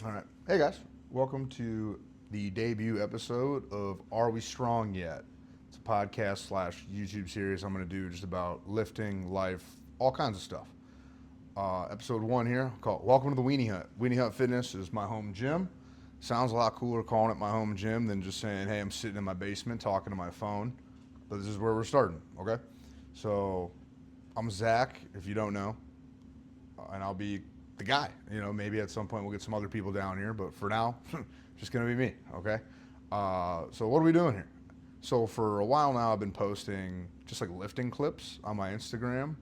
All right. Hey guys, welcome to the debut episode of Are We Strong Yet? It's a podcast slash YouTube series I'm going to do just about lifting, life, all kinds of stuff. Episode one here, called Welcome to the Weeniehut. Weeniehut Fitness is my home gym. Sounds a lot cooler calling it my home gym than just saying, hey, I'm sitting in my basement talking to my phone. But this is where we're starting, okay? So I'm Zach, if you don't know, and I'll be the guy. You know, maybe at some point we'll get some other people down here, but for now, just gonna be me. Okay. So what are we doing here? So for a while now, I've been posting just like lifting clips on my Instagram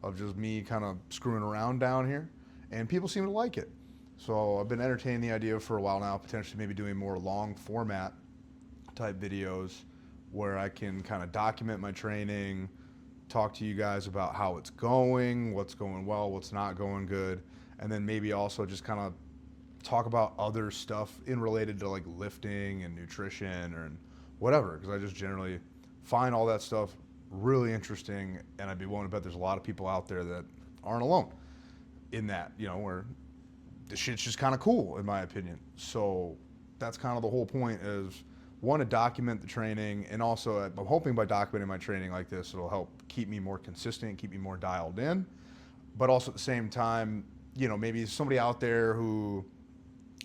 of just me kind of screwing around down here, and people seem to like it. So I've been entertaining the idea for a while now, potentially maybe doing more long format type videos where I can kind of document my training, talk to you guys about how it's going, what's going well, what's not going good, and then maybe also just kind of talk about other stuff in related to like lifting and nutrition or whatever, because I just generally find all that stuff really interesting, and I'd be willing to bet there's a lot of people out there that aren't alone in that, you know, where the shit's just kind of cool in my opinion. So that's kind of the whole point is one, to document the training, and also I'm hoping by documenting my training like this, it'll help keep me more consistent, keep me more dialed in. But also at the same time, you know, maybe somebody out there who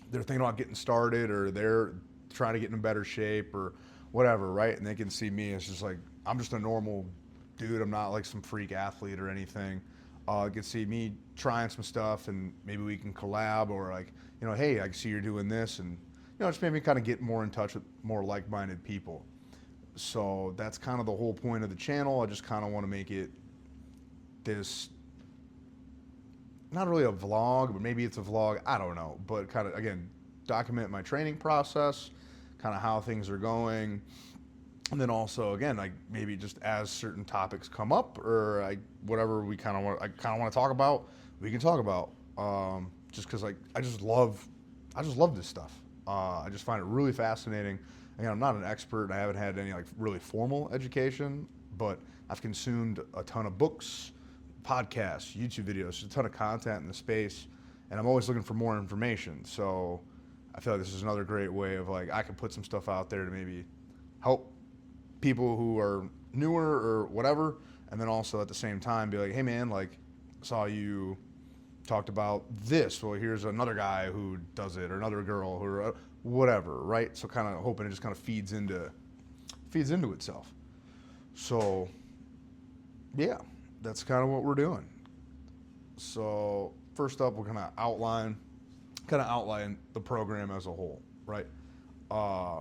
they're thinking about getting started or they're trying to get in better shape or whatever, right? And they can see me as just like, I'm just a normal dude. I'm not like some freak athlete or anything. You can see me trying some stuff and maybe we can collab, or like, you know, hey, I can see you're doing this, and you know, just maybe kind of get more in touch with more like-minded people. So that's kind of the whole point of the channel. I just kind of want to make it this, not really a vlog, but maybe it's a vlog, I don't know, but kind of, again, document my training process, kind of how things are going. And then also, again, like maybe just as certain topics come up, or like whatever we kind of want, I kind of want to talk about, we can talk about. Just because like I just love this stuff. I just find it really fascinating. Again, I'm not an expert. I haven't had any like really formal education, but I've consumed a ton of books, podcasts, YouTube videos, just a ton of content in the space, and I'm always looking for more information. So I feel like this is another great way of like I can put some stuff out there to maybe help people who are newer or whatever, and then also at the same time be like, hey man, like saw you talked about this, well here's another guy who does it, or another girl who whatever, right? So kind of hoping it just kind of feeds into itself. So yeah, that's kind of what we're doing. So first up, we're gonna outline the program as a whole, right? uh,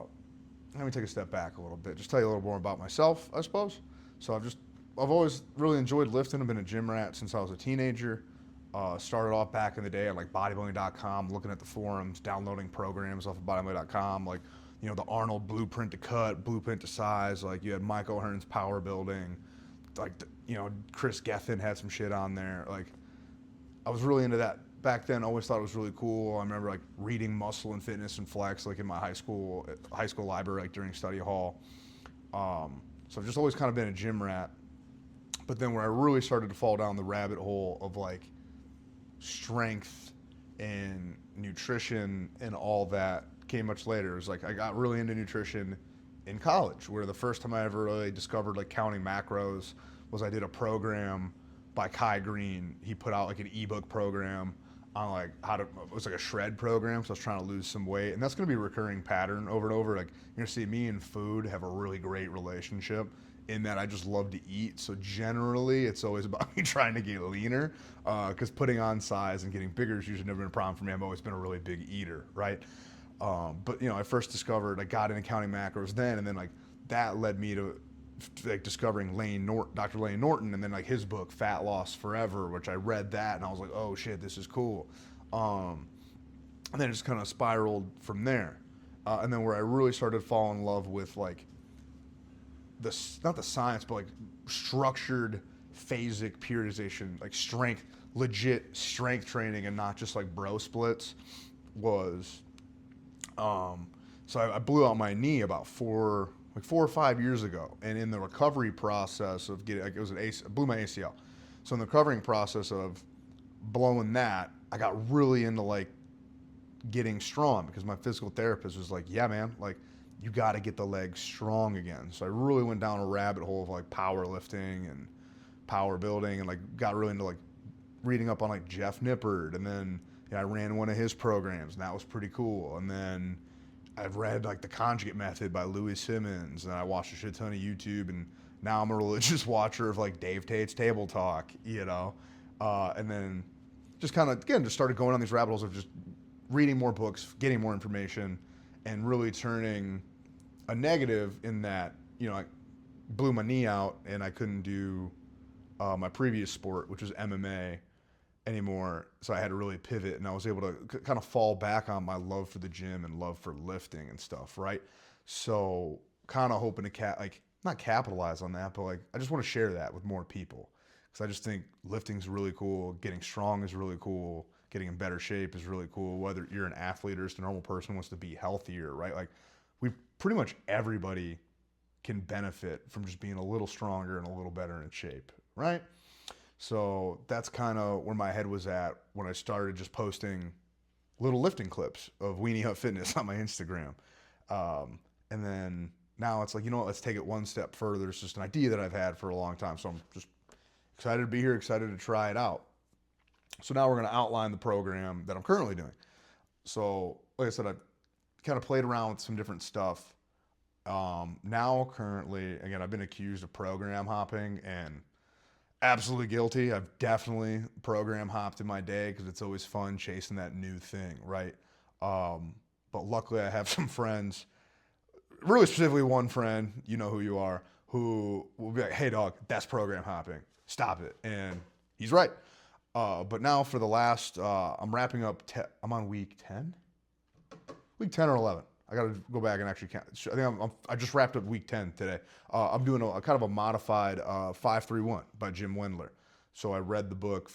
Let me take a step back a little bit, just tell you a little more about myself, I suppose. So I've always really enjoyed lifting. I've been a gym rat since I was a teenager. Started off back in the day at like bodybuilding.com, looking at the forums, downloading programs off of bodybuilding.com, like, you know, the Arnold blueprint to cut, blueprint to size. Like you had Mike O'Hearn's power building, like, you know, Chris Gethin had some shit on there. Like I was really into that back then. Always thought it was really cool. I remember like reading Muscle and Fitness and Flex like in my high school library, like during study hall. So I've just always kind of been a gym rat. But then where I really started to fall down the rabbit hole of like strength and nutrition and all that came much later. It was like I got really into nutrition in college, where the first time I ever really discovered like counting macros was I did a program by Kai Green. He put out like an ebook program on like how to, it was like a shred program, so I was trying to lose some weight, and that's going to be a recurring pattern over and over. Like you're going to see me and food have a really great relationship in that I just love to eat. So generally it's always about me trying to get leaner, because putting on size and getting bigger has usually never been a problem for me. I've always been a really big eater, right? But you know, I first discovered, I got into counting macros then, and then like that led me to like discovering Dr. Lane Norton, and then like his book Fat Loss Forever, which I read that and I was like, oh shit, this is cool. And then it just kind of spiraled from there. And then where I really started falling in love with like not the science, but like structured phasic periodization, like strength, legit strength training, and not just like bro splits, was so I blew out my knee about 4 or 5 years ago, and in the recovery process of getting, like, it was I blew my ACL. So in the recovering process of blowing that, I got really into like getting strong because my physical therapist was like, yeah, man, like you got to get the legs strong again. So I really went down a rabbit hole of like powerlifting and power building, and like got really into like reading up on like Jeff Nippard, and then I ran one of his programs, and that was pretty cool. And then I've read like the Conjugate Method by Louis Simmons, and I watched a shit ton of YouTube, and now I'm a religious watcher of like Dave Tate's Table Talk, and then just kind of again just started going on these rabbit holes of just reading more books, getting more information, and really turning a negative in that I blew my knee out and I couldn't do my previous sport, which was MMA, anymore. So I had to really pivot, and I was able to kind of fall back on my love for the gym and love for lifting and stuff, right? So kind of hoping to not capitalize on that, but like I just want to share that with more people because I just think lifting's really cool, getting strong is really cool, getting in better shape is really cool. Whether you're an athlete or just a normal person who wants to be healthier, right? Like we pretty much everybody can benefit from just being a little stronger and a little better in shape, right? So that's kind of where my head was at when I started just posting little lifting clips of Weeniehut Fitness on my Instagram. And then now it's like, you know what, let's take it one step further. It's just an idea that I've had for a long time. So I'm just excited to be here, excited to try it out. So now we're going to outline the program that I'm currently doing. So like I said, I've kind of played around with some different stuff. Now currently, again, I've been accused of program hopping, and absolutely guilty. I've definitely program hopped in my day because it's always fun chasing that new thing, right? But luckily I have some friends, really specifically one friend, you know who you are, who will be like, hey dog, that's program hopping. Stop it. And he's right. But now for the last, I'm wrapping up, I'm on week 10? Week 10 or 11. I got to go back and actually count. I think I just wrapped up week 10 today. I'm doing a kind of a modified 531 by Jim Wendler. So I read the book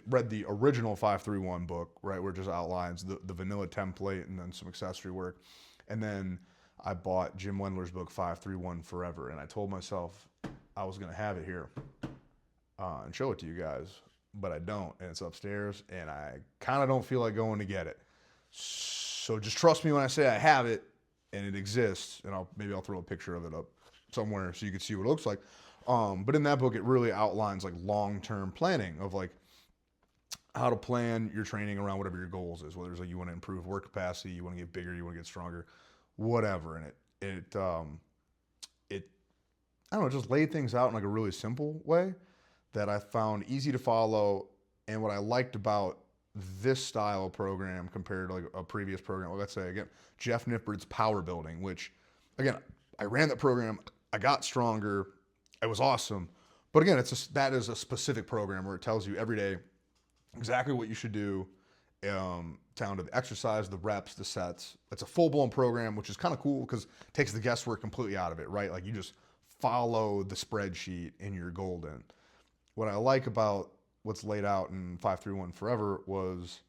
read the original 531 book, right, where it just outlines the vanilla template and then some accessory work. And then I bought Jim Wendler's book 531 Forever, and I told myself I was going to have it here and show it to you guys, but I don't, and it's upstairs, and I kind of don't feel like going to get it. So just trust me when I say I have it and it exists, and maybe I'll throw a picture of it up somewhere so you can see what it looks like. But in that book, it really outlines like long-term planning of like how to plan your training around whatever your goals is, whether it's like you want to improve work capacity, you want to get bigger, you want to get stronger, whatever. And it I don't know, just laid things out in like a really simple way that I found easy to follow. And what I liked about this style of program compared to like a previous program, let's say again, Jeff Nippard's Power Building, which again, I ran that program, I got stronger, it was awesome. But again, that is a specific program where it tells you every day exactly what you should do, down to the exercise, the reps, the sets. It's a full-blown program, which is kind of cool because it takes the guesswork completely out of it, right? Like you just follow the spreadsheet and you're golden. What I like about what's laid out in 531 Forever was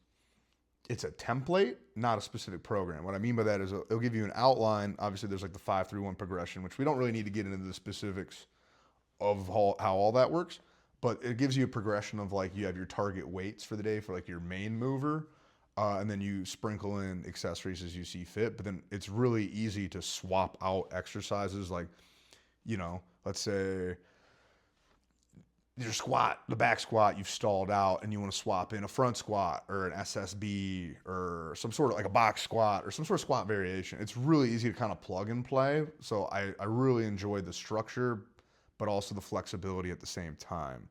it's a template, not a specific program. What I mean by that is it'll give you an outline. Obviously, there's like the 531 progression, which we don't really need to get into the specifics of how all that works, but it gives you a progression of like you have your target weights for the day for like your main mover, and then you sprinkle in accessories as you see fit. But then it's really easy to swap out exercises, like, let's say your squat, the back squat, you've stalled out and you want to swap in a front squat or an SSB or some sort of like a box squat or some sort of squat variation. It's really easy to kind of plug and play. So I really enjoyed the structure, but also the flexibility at the same time.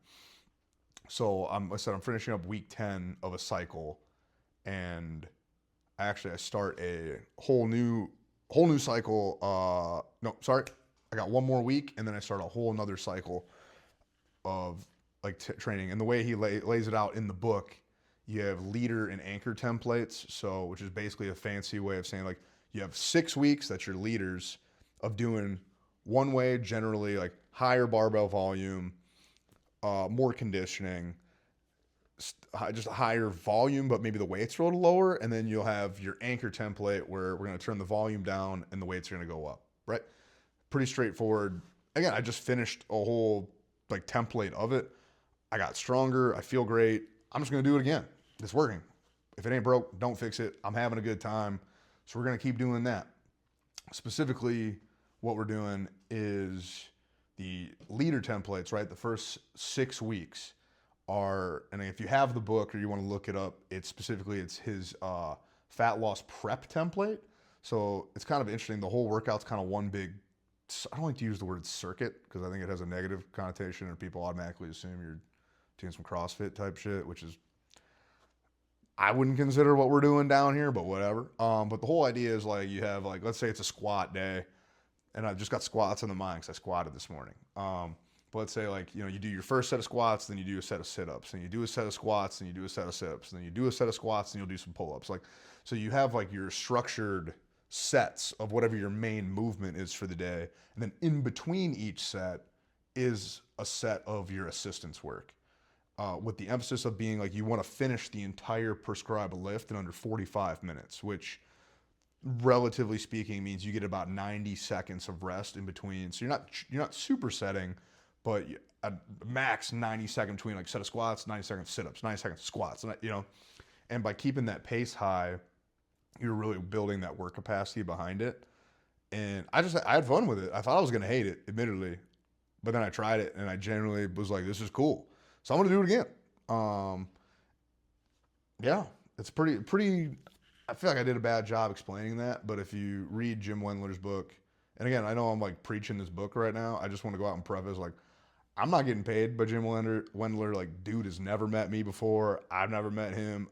So like I said, I'm finishing up week 10 of a cycle, and I start a whole new cycle. No, sorry. I got one more week, and then I start a whole another cycle of like training. And the way he lays it out in the book, you have leader and anchor templates. So, which is basically a fancy way of saying like you have 6 weeks that's your leaders of doing one way, generally like higher barbell volume, more conditioning, just higher volume, but maybe the weights are a little lower. And then you'll have your anchor template where we're going to turn the volume down and the weights are going to go up, right? Pretty straightforward. Again, I just finished a whole like template of it. I got stronger. I feel great. I'm just going to do it again. It's working. if it ain't broke, don't fix it. I'm having a good time. So we're going to keep doing that. Specifically, what we're doing is the leader templates, right? The first 6 weeks are, and if you have the book or you want to look it up, it's his fat loss prep template. So it's kind of interesting. The whole workout's kind of one big, I don't like to use the word circuit because I think it has a negative connotation and people automatically assume you're doing some CrossFit type shit, which is, I wouldn't consider what we're doing down here, but whatever. But the whole idea is like you have like, let's say it's a squat day, and I've just got squats in the mind because I squatted this morning. But let's say like, you do your first set of squats, then you do a set of sit-ups, and you do a set of squats, and you do a set of sit-ups, and then you do a set of squats, and you'll do some pull-ups. Like, so you have like your structured sets of whatever your main movement is for the day, and then in between each set is a set of your assistance work. With the emphasis of being like you want to finish the entire prescribed lift in under 45 minutes, which relatively speaking means you get about 90 seconds of rest in between. So you're not supersetting, but at max 90 seconds between like set of squats, 90 seconds sit-ups, 90 seconds squats, and by keeping that pace high, you're really building that work capacity behind it. And I had fun with it. I thought I was going to hate it, admittedly, but then I tried it and I generally was like, this is cool. So I'm going to do it again. Yeah, it's pretty, I feel like I did a bad job explaining that, but if you read Jim Wendler's book, and again, I know I'm like preaching this book right now. I just want to go out and preface, like, I'm not getting paid by Jim Wendler. Like, dude has never met me before. I've never met him.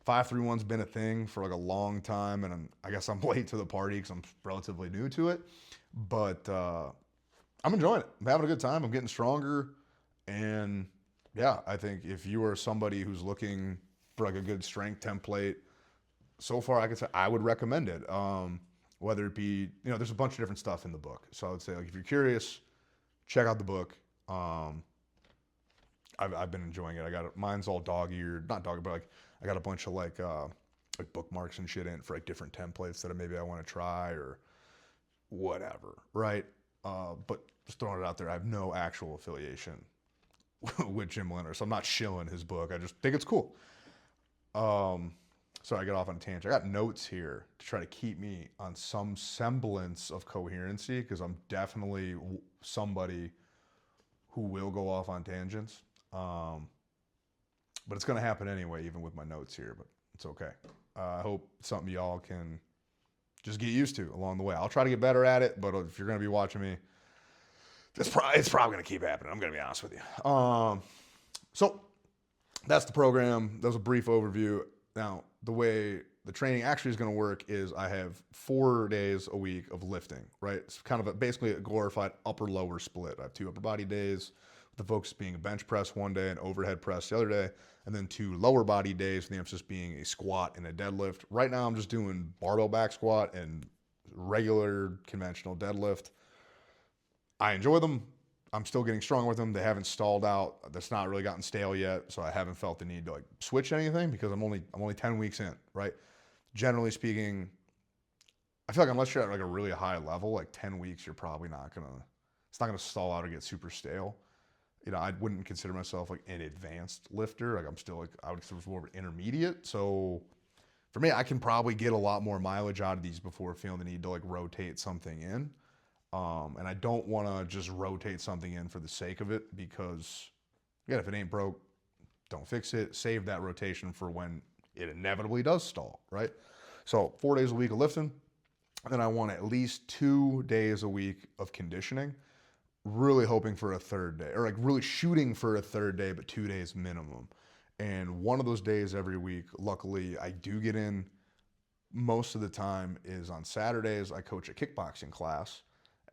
531's been a thing for like a long time, and I guess I'm late to the party because I'm relatively new to it. But I'm enjoying it. I'm having a good time. I'm getting stronger. And yeah, I think if you are somebody who's looking for like a good strength template, so far I could say I would recommend it. Whether it be, there's a bunch of different stuff in the book. So I would say like if you're curious, check out the book. I've been enjoying it. I got it. Mine's all dog-eared, not dog, but like I got a bunch of like bookmarks and shit in for like different templates that maybe I want to try or whatever, right? But just throwing it out there, I have no actual affiliation with Jim Wendler, so I'm not shilling his book. I just think it's cool. Sorry, I got off on a tangent. I got notes here to try to keep me on some semblance of coherency because I'm definitely somebody who will go off on tangents. But it's going to happen anyway, even with my notes here, but it's okay. I hope it's something y'all can just get used to along the way. I'll try to get better at it, but if you're going to be watching me, it's probably going to keep happening. I'm going to be honest with you. So that's the program. That was a brief overview. Now, the way the training actually is going to work is I have 4 days a week of lifting, right? It's kind of basically a glorified upper-lower split. I have 2 upper body days, with the focus being a bench press one day and overhead press the other day, and then 2 lower body days, with the emphasis being a squat and a deadlift. Right now, I'm just doing barbell back squat and regular conventional deadlift. I enjoy them. I'm still getting strong with them. They haven't stalled out. That's not really gotten stale yet, so I haven't felt the need to like switch anything because I'm only 10 weeks in, right? Generally speaking, I feel like unless you're at like a really high level, like 10 weeks, you're probably it's not gonna stall out or get super stale. I wouldn't consider myself like an advanced lifter. Like I'm still like, I would consider more of an intermediate. So for me, I can probably get a lot more mileage out of these before feeling the need to like rotate something in. And I don't want to just rotate something in for the sake of it because, again, if it ain't broke, don't fix it. Save that rotation for when it inevitably does stall, right? So 4 days a week of lifting. And then I want at least 2 days a week of conditioning, really hoping for a third day, or like really shooting for a third day, but 2 days minimum. And one of those days every week, luckily, I do get in most of the time is on Saturdays. I coach a kickboxing class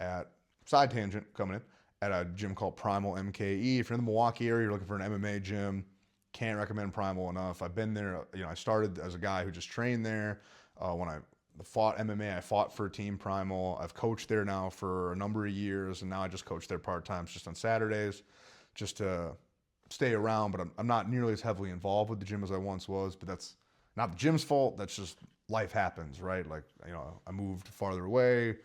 at side tangent coming in at a gym called Primal MKE. If you're in the Milwaukee area, you're looking for an MMA gym, can't recommend Primal enough. I've been there. I started as a guy who just trained there. When I fought MMA, I fought for Team Primal. I've coached there now for a number of years, and now I just coach there part-time just on Saturdays just to stay around, but I'm not nearly as heavily involved with the gym as I once was, but that's not the gym's fault. That's just life happens, right? Like, I moved farther away.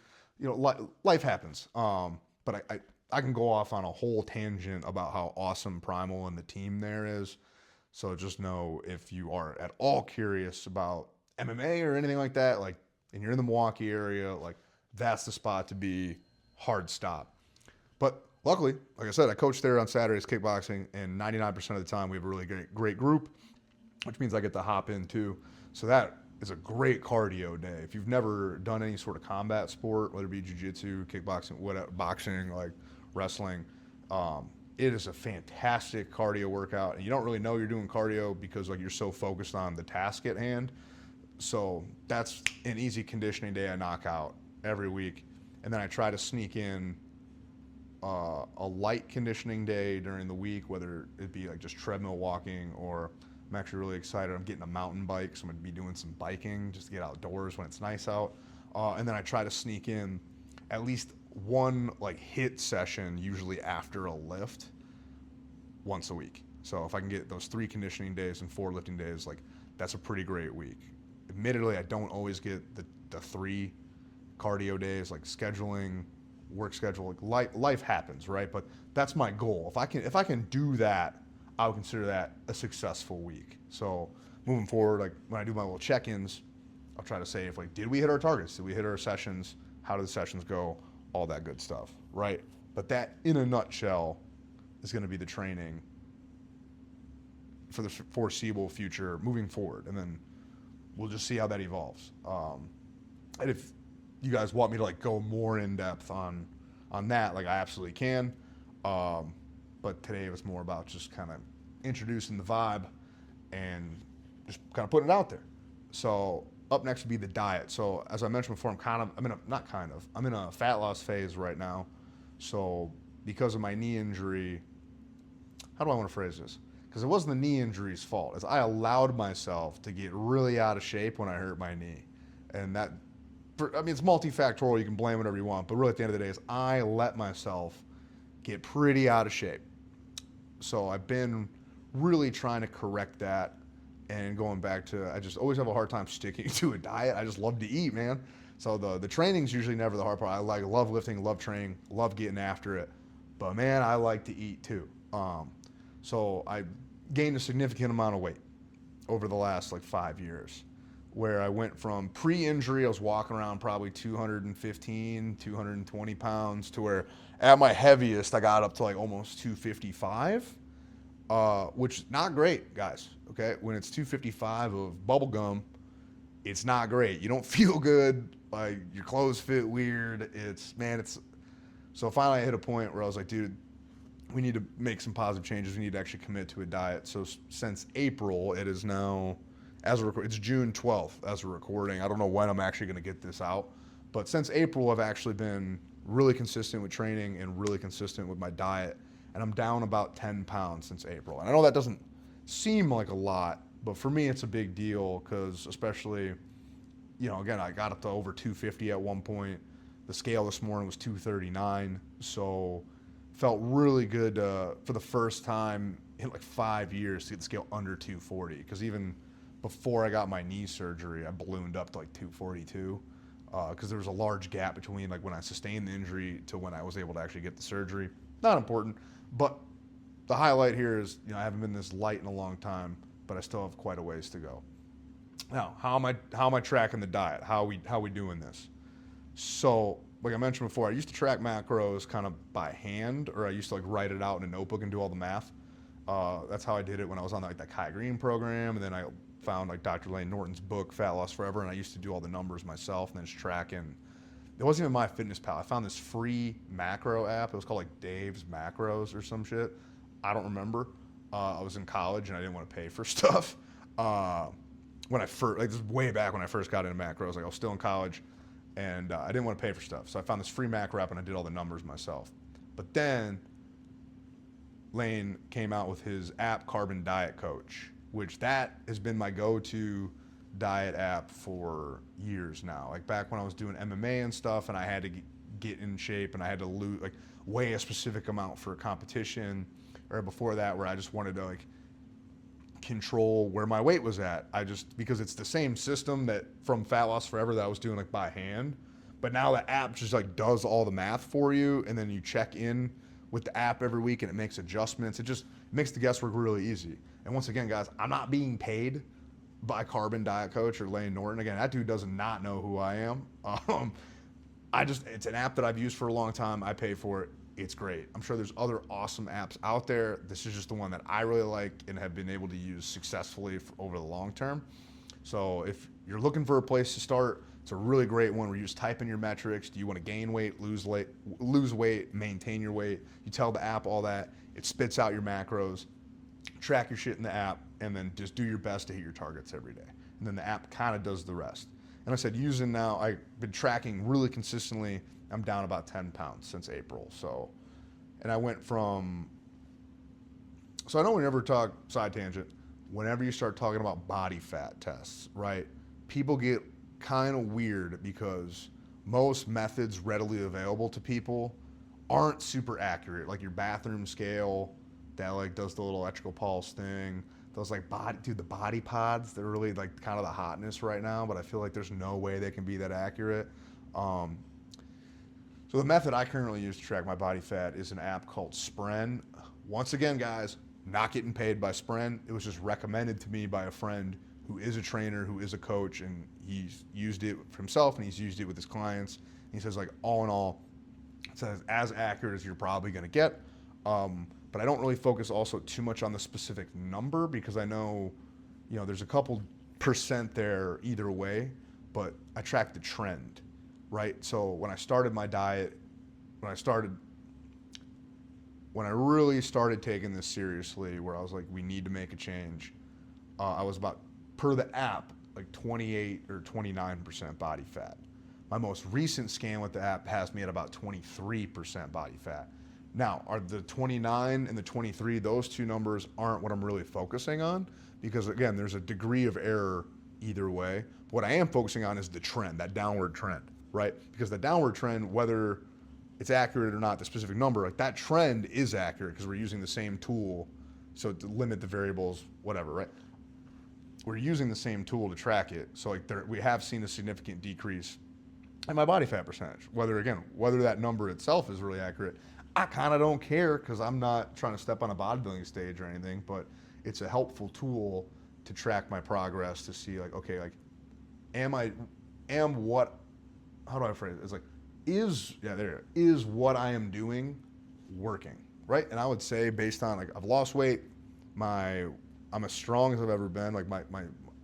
Life happens. But I can go off on a whole tangent about how awesome Primal and the team there is. So just know if you are at all curious about MMA or anything like that, like, and you're in the Milwaukee area, like, that's the spot to be. Hard stop. But luckily, like I said, I coach there on Saturdays kickboxing, and 99% of the time we have a really great group, which means I get to hop in too. So that is a great cardio day. If you've never done any sort of combat sport, whether it be jiu-jitsu, kickboxing, whatever, boxing, like wrestling, it is a fantastic cardio workout. And you don't really know you're doing cardio because like you're so focused on the task at hand. So that's an easy conditioning day I knock out every week. And then I try to sneak in a light conditioning day during the week, whether it be like just treadmill walking, or I'm actually really excited. I'm getting a mountain bike, so I'm going to be doing some biking just to get outdoors when it's nice out. And then I try to sneak in at least one like HIIT session, usually after a lift, once a week. So if I can get those 3 conditioning days and 4 lifting days, like that's a pretty great week. Admittedly, I don't always get the 3 cardio days, like scheduling, work schedule, like life happens, right? But that's my goal. If I can do that, I would consider that a successful week. So moving forward, like when I do my little check-ins, I'll try to say if like, did we hit our targets? Did we hit our sessions? How did the sessions go? All that good stuff, right? But that, in a nutshell, is going to be the training for the foreseeable future moving forward, and then we'll just see how that evolves. And if you guys want me to like go more in depth on that, like I absolutely can. But today it was more about just kind of introducing the vibe and just kind of putting it out there. So up next would be the diet. So as I mentioned before, I'm in a fat loss phase right now. So because of my knee injury, how do I want to phrase this? Because it wasn't the knee injury's fault. It's I allowed myself to get really out of shape when I hurt my knee. And that, it's multifactorial. You can blame whatever you want. But really at the end of the day is I let myself get pretty out of shape. So I've been really trying to correct that and going back to, I just always have a hard time sticking to a diet. I just love to eat, man. So the training's usually never the hard part. I love lifting, love training, love getting after it. But man, I like to eat too. So I gained a significant amount of weight over the last like 5 years, where I went from pre-injury, I was walking around probably 215, 220 pounds, to where at my heaviest, I got up to like almost 255, which is not great, guys, okay? When it's 255 of bubble gum, it's not great. You don't feel good, like your clothes fit weird. So finally I hit a point where I was like, dude, we need to make some positive changes. We need to actually commit to a diet. So since April, it is now, it's June 12th as we're recording. I don't know when I'm actually going to get this out. But since April, I've actually been really consistent with training and really consistent with my diet. And I'm down about 10 pounds since April. And I know that doesn't seem like a lot, but for me, it's a big deal because especially, again, I got up to over 250 at one point. The scale this morning was 239. So felt really good for the first time in like 5 years to get the scale under 240. Because even before I got my knee surgery, I ballooned up to like 242 because there was a large gap between like when I sustained the injury to when I was able to actually get the surgery. Not important, but the highlight here is I haven't been this light in a long time, but I still have quite a ways to go. Now, how am I tracking the diet? How we doing this? So, like I mentioned before, I used to track macros kind of by hand, or I used to like write it out in a notebook and do all the math. That's how I did it when I was on like that Kai Green program, and then I found like Dr. Lane Norton's book, Fat Loss Forever, and I used to do all the numbers myself and then just tracking. It wasn't even MyFitnessPal. I found this free macro app. It was called like Dave's Macros or some shit. I don't remember. I was in college and I didn't want to pay for stuff. When I first, like this is way back when I first got into macros, like I was still in college and I didn't want to pay for stuff. So I found this free macro app and I did all the numbers myself. But then Lane came out with his app, Carbon Diet Coach, which that has been my go-to diet app for years now. Like back when I was doing MMA and stuff and I had to get in shape and I had to lose, like weigh a specific amount for a competition, or before that where I just wanted to like control where my weight was at. Because it's the same system that from Fat Loss Forever that I was doing like by hand, but now the app just like does all the math for you and then you check in with the app every week and it makes adjustments. makes the guesswork really easy. And once again, guys, I'm not being paid by Carbon Diet Coach or Lane Norton. Again, that dude does not know who I am. It's an app that I've used for a long time. I pay for it. It's great. I'm sure there's other awesome apps out there. This is just the one that I really like and have been able to use successfully over the long term. So if you're looking for a place to start, it's a really great one where you just type in your metrics. Do you want to gain weight, lose weight, maintain your weight? You tell the app all that. It spits out your macros, track your shit in the app, and then just do your best to hit your targets every day. And then the app kind of does the rest. And I said, I've been tracking really consistently. I'm down about 10 pounds since April. And I went from, I know we never talk, side tangent, whenever you start talking about body fat tests, right? People get kind of weird because most methods readily available to people aren't super accurate. Like your bathroom scale that like does the little electrical pulse thing. Those like the body pods, they're really like kind of the hotness right now, but I feel like there's no way they can be that accurate. So the method I currently use to track my body fat is an app called Spren. Once again, guys, not getting paid by Spren. It was just recommended to me by a friend who is a trainer, who is a coach, and he's used it for himself and he's used it with his clients. And he says, like, all in all, it's as accurate as you're probably going to get. But I don't really focus also too much on the specific number because I know, there's a couple percent there either way, but I track the trend, right? So when I started my diet, when I really started taking this seriously, where I was like, we need to make a change, I was about, per the app, like 28 or 29% body fat. My most recent scan with the app has me at about 23% body fat. Now, are the 29 and the 23, those two numbers aren't what I'm really focusing on because, again, there's a degree of error either way. What I am focusing on is the trend, that downward trend, right? Because the downward trend, whether it's accurate or not, the specific number, like that trend is accurate because we're using the same tool, so to limit the variables, whatever, right? We're using the same tool to track it. So like we have seen a significant decrease in my body fat percentage. Whether that number itself is really accurate, I kind of don't care because I'm not trying to step on a bodybuilding stage or anything, but it's a helpful tool to track my progress to see like, okay, like, how do I phrase it? It's like, is what I am doing working, right? And I would say based on like, I've lost weight, I'm as strong as I've ever been. Like my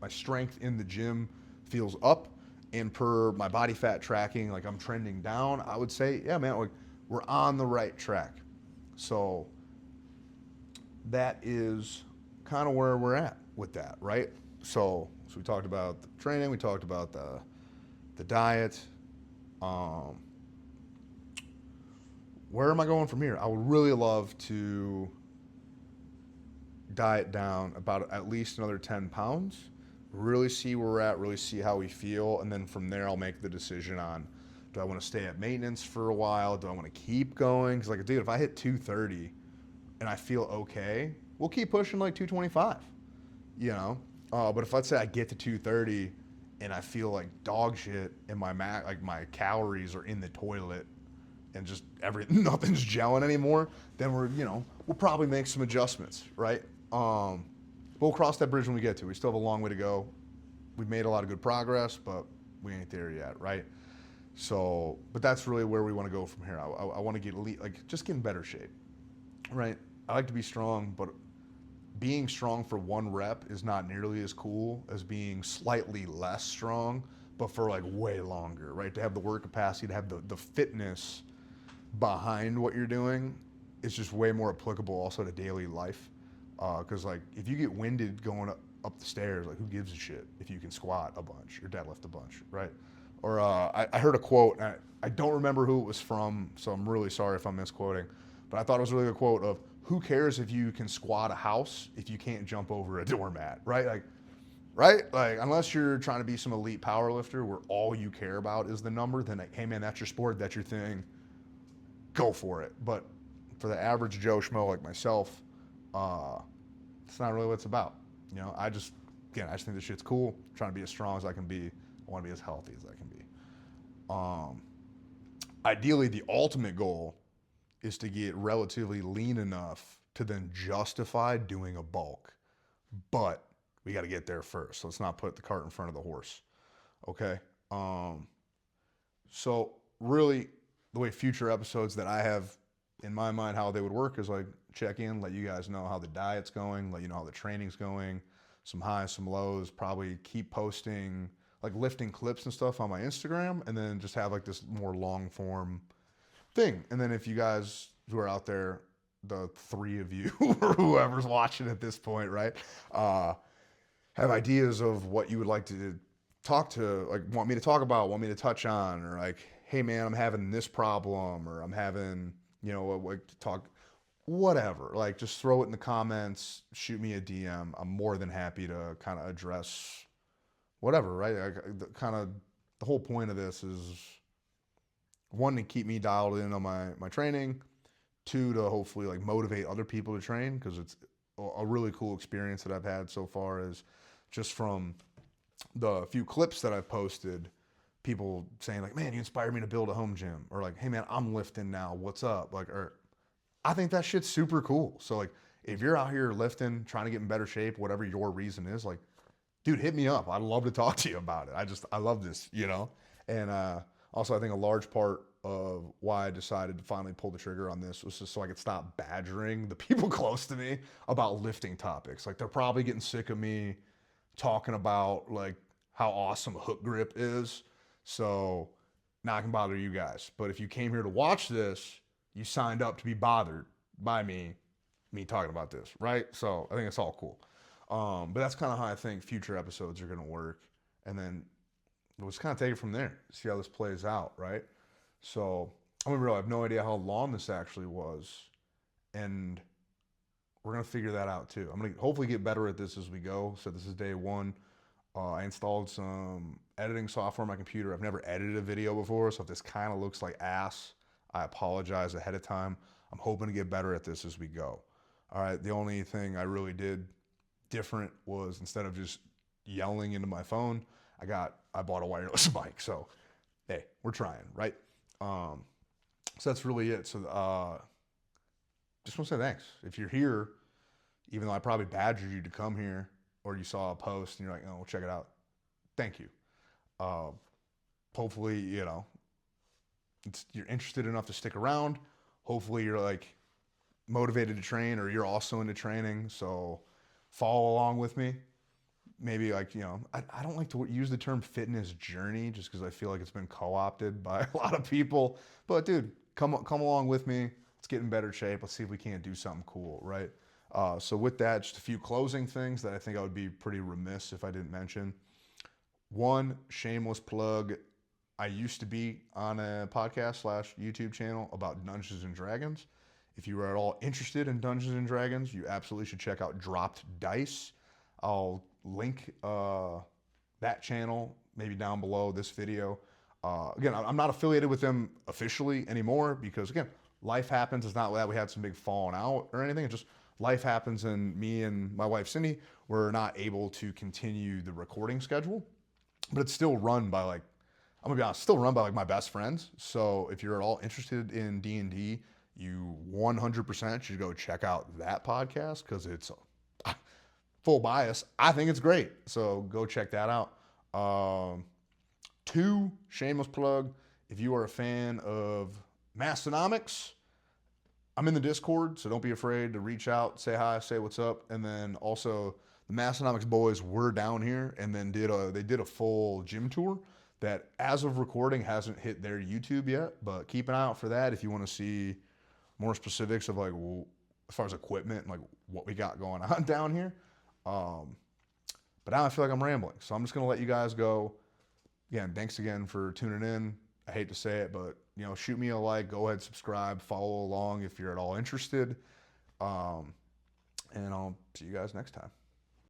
strength in the gym feels up, and per my body fat tracking, like I'm trending down. I would say, yeah, man, like we're on the right track. So that is kind of where we're at with that, right? So we talked about the training, we talked about the diet. Where am I going from here? I would really love to diet down about at least another 10 pounds, really see where we're at, really see how we feel, and then from there I'll make the decision on, do I want to stay at maintenance for a while? Do I want to keep going? Because like, dude, if I hit 230 and I feel okay, we'll keep pushing like 225, but if let's say I get to 230 and I feel like dog shit and my calories are in the toilet and just nothing's gelling anymore, then we'll probably make some adjustments, right? But we'll cross that bridge when we get to it. We still have a long way to go. We've made a lot of good progress, but we ain't there yet, right? So, but that's really where we want to go from here. I want to just get in better shape, right? I like to be strong, but being strong for one rep is not nearly as cool as being slightly less strong, but for like way longer, right? To have the work capacity, to have the fitness behind what you're doing is just way more applicable also to daily life. Because like if you get winded going up the stairs, like who gives a shit if you can squat a bunch or deadlift a bunch, right? Or I heard a quote, and I don't remember who it was from, so I'm really sorry if I'm misquoting, but I thought it was a really good quote of, who cares if you can squat a house if you can't jump over a doormat, right? Like unless you're trying to be some elite power lifter where all you care about is the number, then like, hey man, that's your sport, that's your thing, go for it. But for the average Joe Schmo like myself, it's not really what it's about. I just think this shit's cool. I'm trying to be as strong as I can be. I want to be as healthy as I can be. Ideally, the ultimate goal is to get relatively lean enough to then justify doing a bulk. But we got to get there first. Let's not put the cart in front of the horse. Okay. So really, the way future episodes that I have in my mind, how they would work is like check in, let you guys know how the diet's going, let you know how the training's going, some highs, some lows. Probably keep posting like lifting clips and stuff on my Instagram, and then just have like this more long form thing. And then if you guys who are out there, the three of you or whoever's watching at this point, right, have ideas of what you would like to talk to, like want me to talk about, want me to touch on, or like, hey man, I'm having this problem, or I'm having, like to talk, whatever. Like just throw it in the comments, shoot me a DM. I'm more than happy to kind of address whatever, right? The whole point of this is one, to keep me dialed in on my training, two, to hopefully like motivate other people to train, because it's a really cool experience that I've had so far is just from the few clips that I've posted, people saying like, man, you inspired me to build a home gym, or like, hey man, I'm lifting now, what's up? Like, or I think that shit's super cool. So like, if you're out here lifting, trying to get in better shape, whatever your reason is, like, dude, hit me up. I'd love to talk to you about it. I love this, And also, I think a large part of why I decided to finally pull the trigger on this was just so I could stop badgering the people close to me about lifting topics. Like, they're probably getting sick of me talking about like how awesome a hook grip is. So not gonna bother you guys. But if you came here to watch this, you signed up to be bothered by me talking about this, right? So I think it's all cool. But that's kind of how I think future episodes are gonna work. And then we'll just kind of take it from there, see how this plays out, right? So I'm gonna be real, I have no idea how long this actually was. And we're gonna figure that out too. I'm gonna hopefully get better at this as we go. So this is day one. I installed some editing software on my computer. I've never edited a video before, so if this kind of looks like ass, I apologize ahead of time. I'm hoping to get better at this as we go. All right, the only thing I really did different was, instead of just yelling into my phone, I bought a wireless mic. So hey, we're trying, right? So that's really it. So just want to say thanks. If you're here, even though I probably badgered you to come here, or you saw a post and you're like, oh, check it out. Thank you. Hopefully, you're interested enough to stick around. Hopefully you're like motivated to train, or you're also into training. So follow along with me. Maybe like, I don't like to use the term fitness journey just because I feel like it's been co-opted by a lot of people. But dude, come along with me. Let's get in better shape. Let's see if we can't do something cool, right? So with that, just a few closing things that I think I would be pretty remiss if I didn't mention. One, shameless plug. I used to be on a podcast / YouTube channel about Dungeons and Dragons. If you are at all interested in Dungeons and Dragons, you absolutely should check out Dropped Dice. I'll link that channel maybe down below this video. Again, I'm not affiliated with them officially anymore because, again, life happens. It's not that we had some big falling out or anything. It's just life happens, and me and my wife, Cindy, were not able to continue the recording schedule. But it's still run by I'm gonna be honest, still run by like my best friends. So if you're at all interested in D&D, you 100% should go check out that podcast because it's full bias. I think it's great. So go check that out. Two, shameless plug. If you are a fan of Mastonomics, I'm in the Discord, so don't be afraid to reach out, say hi, say what's up. And then also, the Mastonomics boys were down here and then they did a full gym tour that, as of recording, hasn't hit their YouTube yet. But keep an eye out for that if you want to see more specifics of as far as equipment and like what we got going on down here. But now I feel like I'm rambling, so I'm just gonna let you guys go. Again, thanks again for tuning in. I hate to say it, but shoot me a like, go ahead, subscribe, follow along if you're at all interested. And I'll see you guys next time.